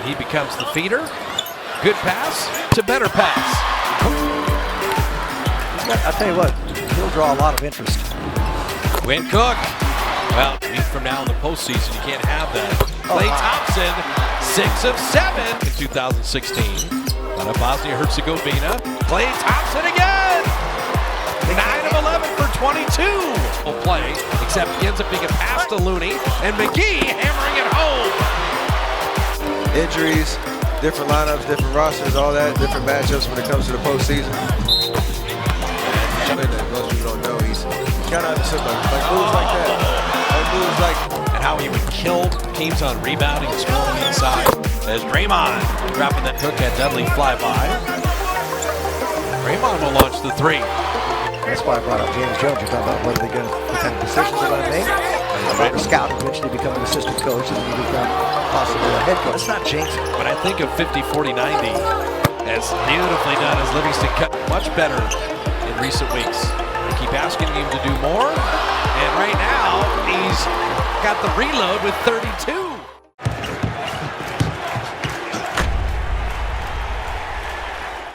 he becomes the feeder. Good pass to better pass. I'll tell you what, he'll draw a lot of interest. Quinn Cook. Well, a week from now in the postseason, you can't have that. Klay Thompson, 6 of 7 in 2016. Out of Bosnia-Herzegovina. Klay Thompson again! 9 of 11 for 22. Will play, except he ends up being a pass to Looney, and McGee hammering it home. Injuries, different lineups, different rosters, all that, different matchups when it comes to the postseason. And most people don't know, he's kind of understood like moves like that. Like moves like. And how he would kill teams on rebounding and scoring inside. As Draymond dropping that Cook at Dudley flyby. Draymond will launch the 3. That's why I brought up James Jones. You're talking about what are they going to, what kind of decisions they're going to make. About the scout, eventually become an assistant coach, and then you become possibly a head coach. That's not James. But I think of 50, 40, 90 as beautifully done as Livingston cut much better in recent weeks. I keep asking him to do more, and right now he's got the reload with 32.